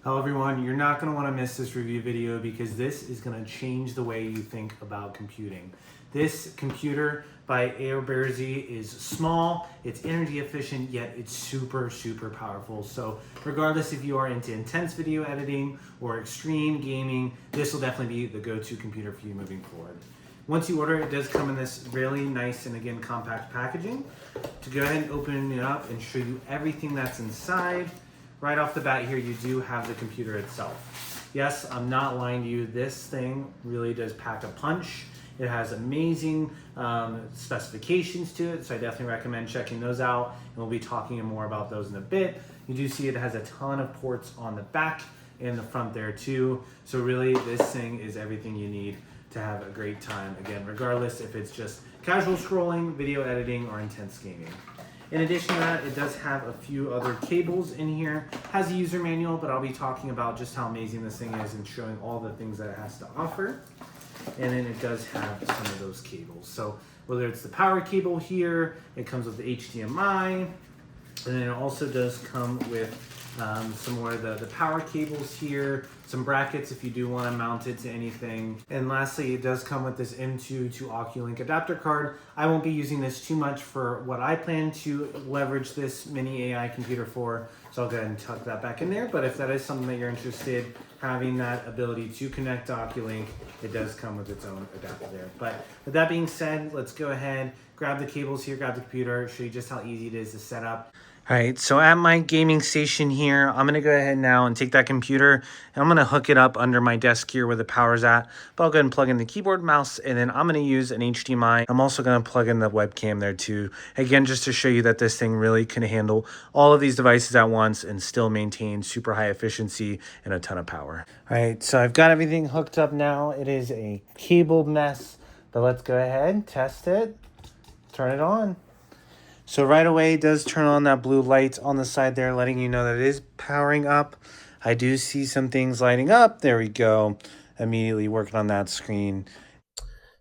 Hello everyone, you're not going to want to miss this review video because this is going to change the way you think about computing. This computer by Airbearsy is small, it's energy efficient, yet it's super powerful. So regardless if you are into intense video editing or extreme gaming, this will definitely be the go-to computer for you moving forward. Once you order, it does come in this really nice and again compact packaging. To go ahead and open it up and show you everything that's inside, right off the bat here, you do have the computer itself. Yes, I'm not lying to you. This thing really does pack a punch. It has amazing specifications to it, so I definitely recommend checking those out, and we'll be talking more about those in a bit. You do see it has a ton of ports on the back and the front there too, so really this thing is everything you need to have a great time, again, regardless if it's just casual scrolling, video editing, or intense gaming. In addition to that, it does have a few other cables in here. It has a user manual, but I'll be talking about just how amazing this thing is and showing all the things that it has to offer. And then it does have some of those cables. So whether it's the power cable here, it comes with the HDMI, and then it also does come with some more of the power cables here, some brackets if you do want to mount it to anything. And lastly, it does come with this M2 to Oculink adapter card. I won't be using this too much for what I plan to leverage this mini AI computer for, so I'll go ahead and tuck that back in there. But if that is something that you're interested, having that ability to connect to Oculink, it does come with its own adapter there. But with that being said, let's go ahead, grab the cables here, grab the computer, show you just how easy it is to set up. All right, so at my gaming station here, I'm gonna go ahead now and take that computer and I'm gonna hook it up under my desk here where the power's at. But I'll go ahead and plug in the keyboard, mouse, and then I'm gonna use an HDMI. I'm also gonna plug in the webcam there too. Again, just to show you that this thing really can handle all of these devices at once and still maintain super high efficiency and a ton of power. All right, so I've got everything hooked up now. It is a cable mess, but let's go ahead, test it, turn it on. So right away, it does turn on that blue light on the side there, letting you know that it is powering up. I do see some things lighting up. There we go. Immediately working on that screen.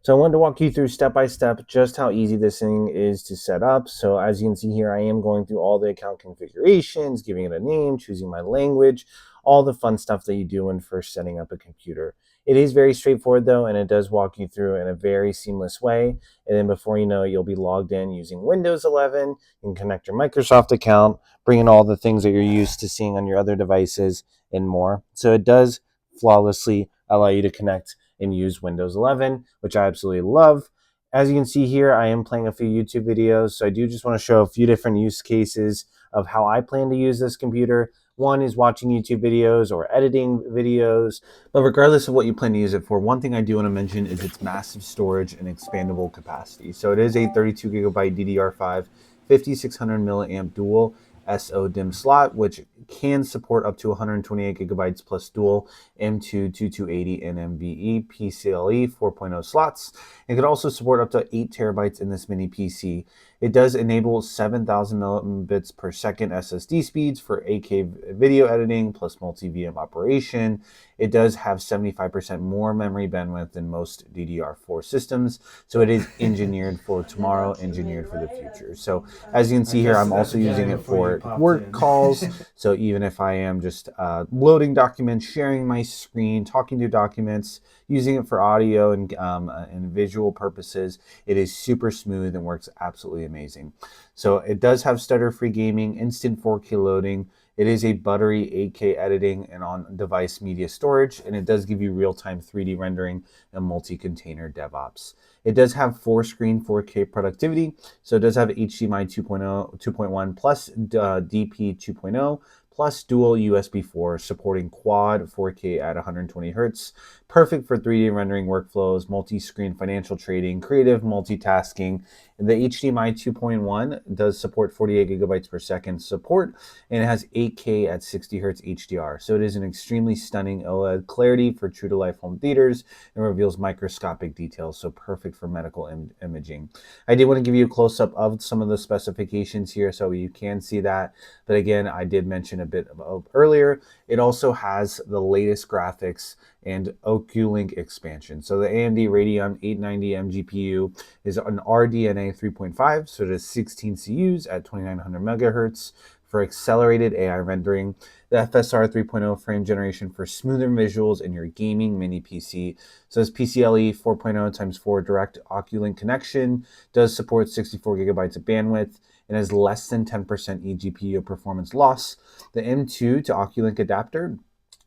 So I wanted to walk you through step by step just how easy this thing is to set up. So as you can see here, I am going through all the account configurations, giving it a name, choosing my language, all the fun stuff that you do when first setting up a computer. It is very straightforward though, and it does walk you through in a very seamless way. And then before you know it, you'll be logged in using Windows 11. You can connect your Microsoft account, bring in all the things that you're used to seeing on your other devices and more. So it does flawlessly allow you to connect and use Windows 11, which I absolutely love. As you can see here, I am playing a few YouTube videos, so I do just want to show a few different use cases of how I plan to use this computer. One is watching YouTube videos or editing videos, but regardless of what you plan to use it for, one thing I do want to mention is its massive storage and expandable capacity. So it is a 32 gigabyte DDR5 5600 milliamp dual SO-DIMM slot, which can support up to 128 gigabytes plus dual M2 2280 NVMe PCIe 4.0 slots. It could also support up to 8 terabytes in this mini PC. It does enable 7,000 megabits per second SSD speeds for 8K video editing plus multi-VM operation. It does have 75% more memory bandwidth than most DDR4 systems, so it is engineered for tomorrow, engineered for the future. So as you can see here, I'm also using it for work calls. So even if I am just loading documents, sharing my screen, talking to documents, using it for audio and visual purposes, it is super smooth and works absolutely amazing. So it does have stutter-free gaming, instant 4K loading. It is a buttery 8K editing and on-device media storage, and it does give you real-time 3D rendering and multi-container DevOps. It does have 4-screen 4K productivity, so it does have HDMI 2.1 plus DP 2.0 plus dual USB 4 supporting quad 4K at 120 Hz. Perfect for 3D rendering workflows, multi-screen financial trading, creative multitasking. The HDMI 2.1 does support 48 gigabytes per second support, and it has 8K at 60 Hz HDR. So it is an extremely stunning OLED clarity for true-to-life home theaters and reveals microscopic details, so perfect for medical imaging. I did want to give you a close-up of some of the specifications here so you can see that. But again, I did mention a bit about earlier, it also has the latest graphics and Oculink expansion. So the AMD Radeon 890M GPU is an RDNA 3.5, so it has 16 CUs at 2900 megahertz for accelerated AI rendering. the FSR 3.0 frame generation for smoother visuals in your gaming mini PC. So this PCIe 4.0 times 4 direct Oculink connection does support 64 gigabytes of bandwidth and has less than 10% eGPU performance loss. The M2 to Oculink adapter,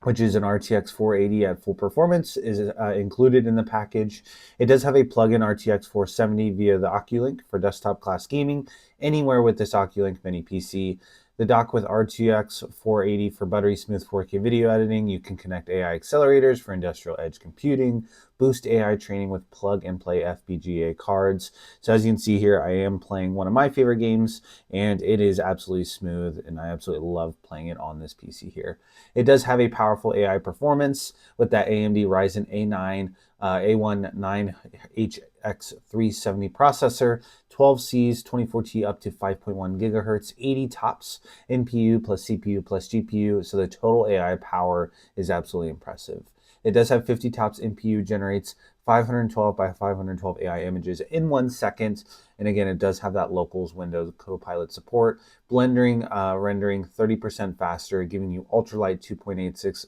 which is an RTX 480 at full performance, is included in the package. It does have a plug-in RTX 470 via the Oculink for desktop class gaming anywhere with this Oculink mini PC. The dock with RTX 480 for buttery smooth 4K video editing. You can connect AI accelerators for industrial edge computing, boost AI training with plug and play FPGA cards. So as you can see here, I am playing one of my favorite games and it is absolutely smooth and I absolutely love playing it on this PC here. It does have a powerful AI performance with that AMD Ryzen A9 A19HX370 processor, 12Cs, 24T up to 5.1 gigahertz, 80 tops NPU plus CPU plus GPU. So the total AI power is absolutely impressive. It does have 50 tops NPU, generates 512 by 512 AI images in 1 second. And again, it does have that locals Windows Copilot support, rendering 30% faster, giving you ultralight 2.86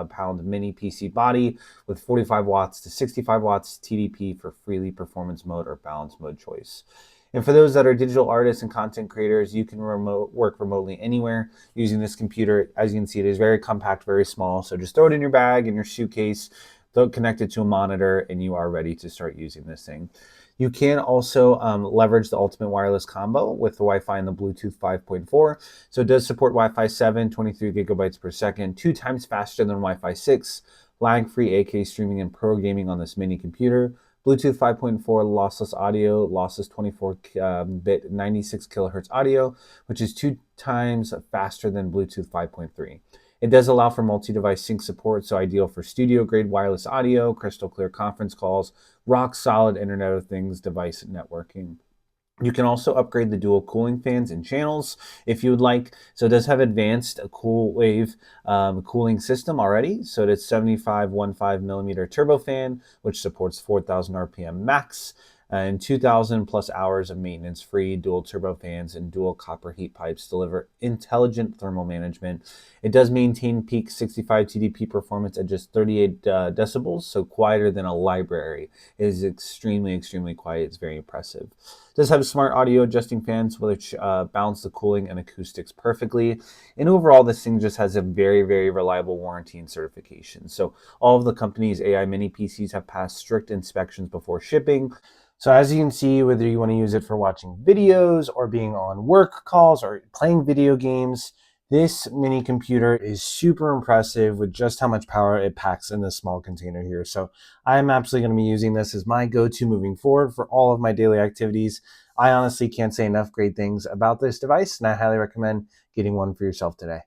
pound mini PC body with 45 watts to 65 watts TDP for freely performance mode or balance mode choice. And for those that are digital artists and content creators, you can work remotely anywhere using this computer. As you can see, it is very compact, very small. So just throw it in your bag, in your suitcase, connect it to a monitor, and you are ready to start using this thing. You can also leverage the ultimate wireless combo with the Wi-Fi and the Bluetooth 5.4. So it does support Wi-Fi 7, 23 gigabytes per second, 2 times faster than Wi-Fi 6, lag-free 8K streaming and pro gaming on this mini computer. Bluetooth 5.4 lossless audio, lossless 24-bit 96 kilohertz audio, which is 2 times faster than Bluetooth 5.3. It does allow for multi-device sync support, so ideal for studio-grade wireless audio, crystal clear conference calls, rock-solid Internet of Things device networking. You can also upgrade the dual cooling fans and channels if you would like. So it does have advanced cool wave cooling system already. So it's 7515 millimeter turbofan, which supports 4,000 RPM max and 2,000 plus hours of maintenance-free dual turbofans and dual copper heat pipes deliver intelligent thermal management. It does maintain peak 65 TDP performance at just 38 decibels, so quieter than a library. It is extremely, extremely quiet. It's very impressive. It does have smart audio adjusting fans, which balance the cooling and acoustics perfectly. And overall, this thing just has a very, very reliable warranty and certification. So all of the company's AI mini PCs have passed strict inspections before shipping. So as you can see, whether you want to use it for watching videos or being on work calls or playing video games, this mini computer is super impressive with just how much power it packs in this small container here. So I'm absolutely going to be using this as my go-to moving forward for all of my daily activities. I honestly can't say enough great things about this device, and I highly recommend getting one for yourself today.